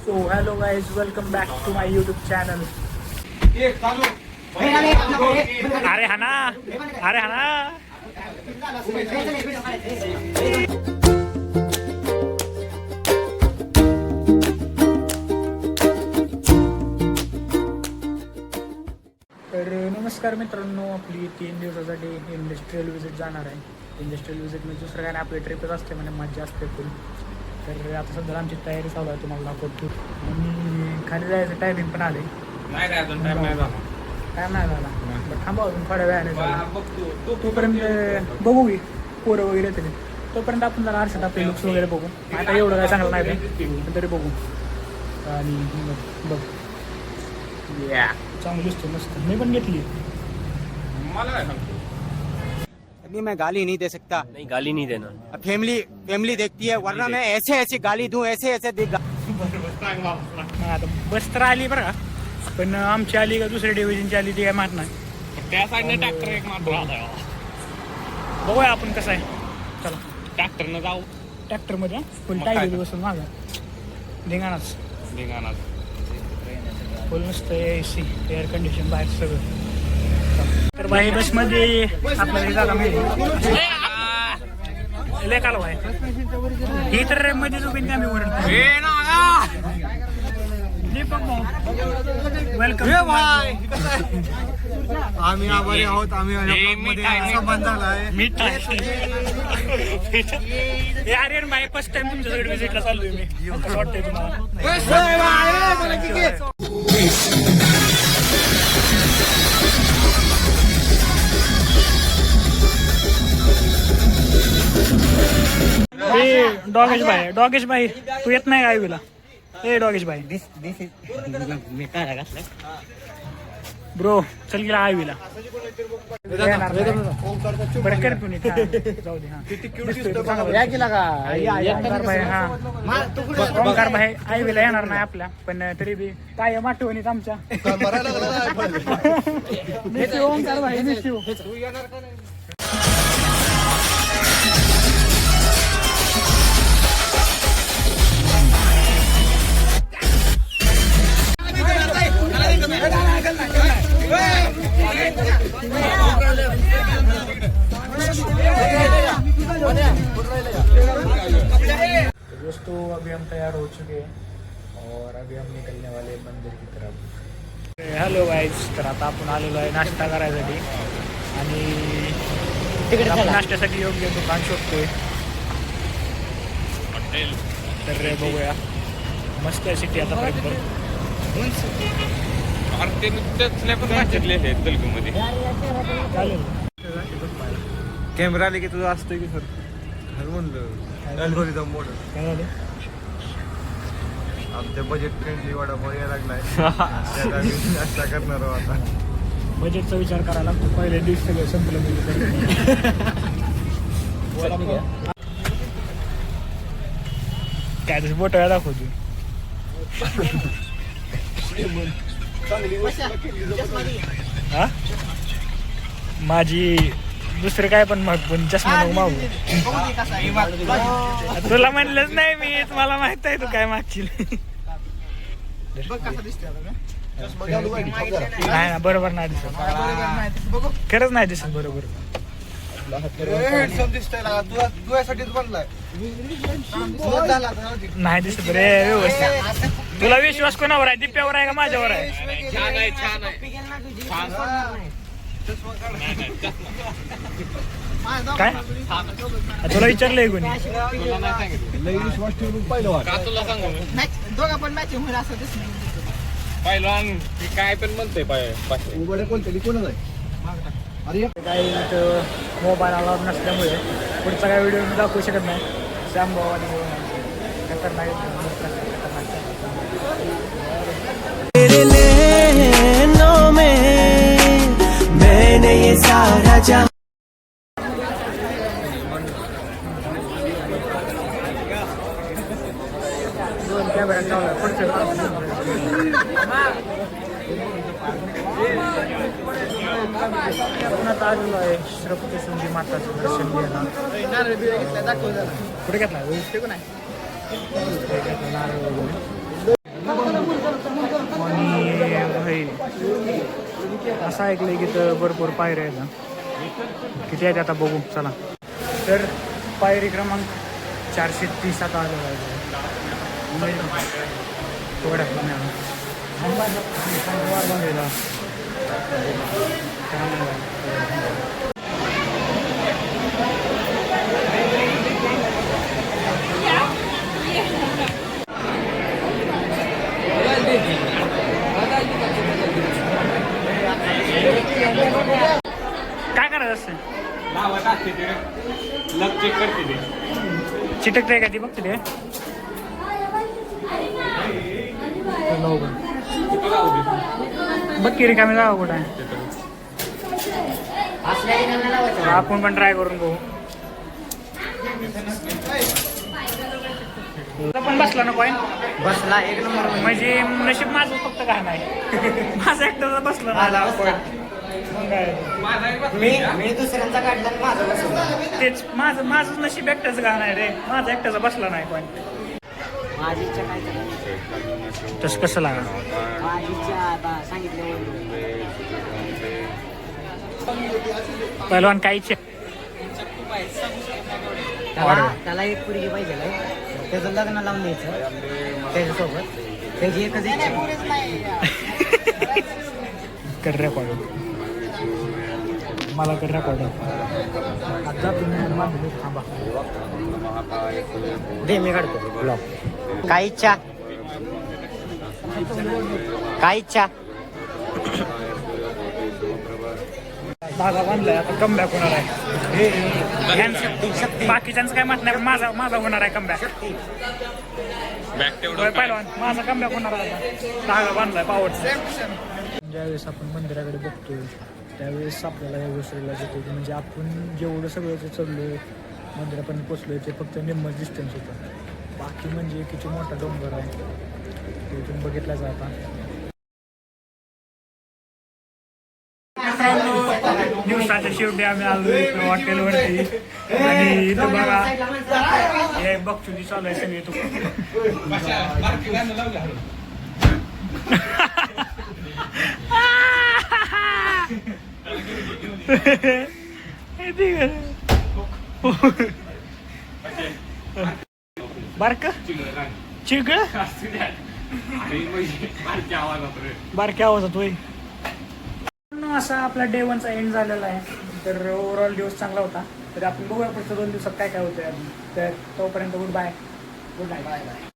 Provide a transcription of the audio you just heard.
So hello guys, welcome back to my YouTube channel. अरे हाना, अरे हाना. तर नमस्कार मित्रांनो, आपली 3 दिवसासाठी इंडस्ट्रियल विजिट जाणार आहे. इंडस्ट्रियल विजिट म्हणजे दुसरं काय नाही, आपली ट्रिपच असते म्हणजे मजा असते फुल. तर आता सध्या आमची तयारी चालू आहे, तुम्हाला दाखवतो. आणि खाली जायचं टायमिंग पण आले. नाही अजून टाइम नाही झाला. टाइम नाही झाला, बट थांबा अजून थोड्या वेळाने. तोपर्यंत बघू की पोरं वगैरे येते, तोपर्यंत आपण जरा आरशात आपले लुक्स वगैरे बघू. आता एवढं काय चांगलं नाही पण तरी बघू. आणि बघ चांगली दिसतो, मस्त. मी पण घेतली. मला काय सांगतो, अभी मैं गाली नहीं दे सकता. नहीं, गाली नहीं देना. अब फैमिली देखती है, वरना मैं ऐसे ऐसे गाली दूं, ऐसे ऐसे दे. आता बस तर आली बरं का, पण आमची आली का दुसऱ्या डिव्हिजनची आली ती काय माहित नाही. त्या साईडने ट्रॅक्टर एक मात्र बघूया आपण कसं आहे. चला ट्रॅक्टरनं जाऊ. ट्रॅक्टरमध्ये फुल मग टाईट काय बसून मागा धिंगाणाच धिंगाणा. फुल नुसतं AC, एअर कंडिशन बाहेर सगळं. तर बाई बसमध्ये आपल्याला जागा मिळेल. लय कालवा आहे ही तर मध्ये जो बिन आम्ही वरडतो. दीपक भाऊ वेलकम. आम्ही आभारी आहोत. आम्ही अरे भाई फर्स्ट टाइम तुमच्याकडे विजिटला चाललोय मी. कसं वाटतंय तुम्हाला? डॉगेश भाई तू येत नाही काय विला? ए डॉगेश भाई ब्रो चल गेला आय विला बरं कर तू जाऊ दे. ओंकार भाई आय विला येणार नाही आपल्या, पण तरी बी काय आठवणीत आमच्या. ओंकार भाई निश्चिव दोस्तों अभी हम तैयार हो चुके हैं और अभी हम निकलने वाले हैं मंदिर की तरफ. हॅलो गाईज, तर आता आपण आलेलो आहे नाश्ता करायसाठी आणि आपण नाश्त्यासाठी योग्य दुकान शोधतोय. हॉटेल तर बघूया, मस्त आहे सिटी आतापर्यंत. ते नुकतेच पण राज्यातले आहेत तेलुगूमध्ये. चालेल. कॅमेरा आले की तुझं असतं की सर म्हणलं अल्गोरिदम मोड. काय झालं? आमच्या बजेट फ्रेंडली वडापाव यायला लागलाय. त्याला आम्ही नाश्ता करणार आहोत आता. बजेटचा विचार करायला लागतो. पहिल्या दिवस सगळं संपलं म्हणजे काय तसं बोट दाखवतो. हा माझी दुसरं काय पण मग पण चष्मा नको मागू. तुला म्हणलंच नाही मी, मला माहित आहे तू काय मागशील. नाही ना, बरोबर नाही दिसत. खरंच नाही दिसत बरोबर. नाही दिसत रे व्यवस्थित. तुला विश्वास कोणावर आहे? दिप्यावर आहे का माझ्यावर आहे? छान आहे, छान आहे. काय तुला विचारलंय कोणी? का तुला सांगू मी? पहिलवान ती काय पण म्हणते काही मोबाईल अलाउड नसल्यामुळे पुढचा काय व्हिडिओ मी दाखवू शकत नाही. श्यामभाऊ आणि तेरे लेनों में मैंने ये सारा जहां कॅमेरा चालू पुढचं आलेलो आहे श्रीपती सुंदी माताचं दर्शन घ्यायला. कुठे घेतला? असं ऐकलंय की तर भरपूर पायऱ्या आहेत. किती आहेत आता बघू चला. तर पायरी क्रमांक 430 आता आलेला आहे. थोड्या काय करायचं असतं? लग चेक करते ते. चिटकते का ती बघते ते बघ की रिकामी जावं कुठं आहे. आपण पण ट्राय करून बघू. तुझा पण बसला ना पॉईंट बसला एक नंबर. म्हणजे नशीब माझं फक्त काय नाही. माझा एकटा बसला ना पॉईंट. मी दुसऱ्यांचा काढला आणि माझा बसला. तेच माझं नशीब एकट्याचं का नाही रे. माझा एकट्याचा बसला नाही पॉईंट. माझी इच्छा काय तसं कसं लागा माझी इच्छा आता सांगितलं. पहिलवान काय इच्छा त्याला एक पुरगी पाहिजे त्याचं लग्न लावून द्यायचं त्याच्यासोबत. त्याची एकच इच्छा. कर रेकॉर्ड मला कर रेकॉर्ड आता तुम्ही थांबा. दे मी काढतो ब्लॉग. काय इच्छा काय इच्छा. माझा बांधलाय आता कमबॅक होणार आहे. बाकीच्यांचं काय म्हणत नाही पण माझा होणार आहे कमबॅक. बॅक तेवढं पहिलवान माझा कमबॅक होणार आहे. धागा बांधलाय पावट. ज्यावेळेस आपण मंदिराकडे बघतोय त्यावेळेस आपल्याला या गोष्टीला जातो की म्हणजे आपण जेवढं सगळं जे चढलोय मंदिरापर्यंत पोचलोय ते फक्त निम्मच डिस्टन्स होतं. बाकी म्हणजे किती मोठा डोंगर आहे ते तुम्ही बघितला जाता. दिवसाच्या शेवटी आम्ही आलो हॉटेलवरती आणि इथं बघा हे बघचुली चालू आहे सगळे तू. बारक चिगळ बारक्या आवाजात होय. असा आपला डे 1चा एंड झालेला आहे. तर ओव्हरऑल दिवस चांगला होता. तर आपण बघूया पुढच्या 2 दिवसात काय काय होतं. तर तोपर्यंत गुड बाय गुड नाईट.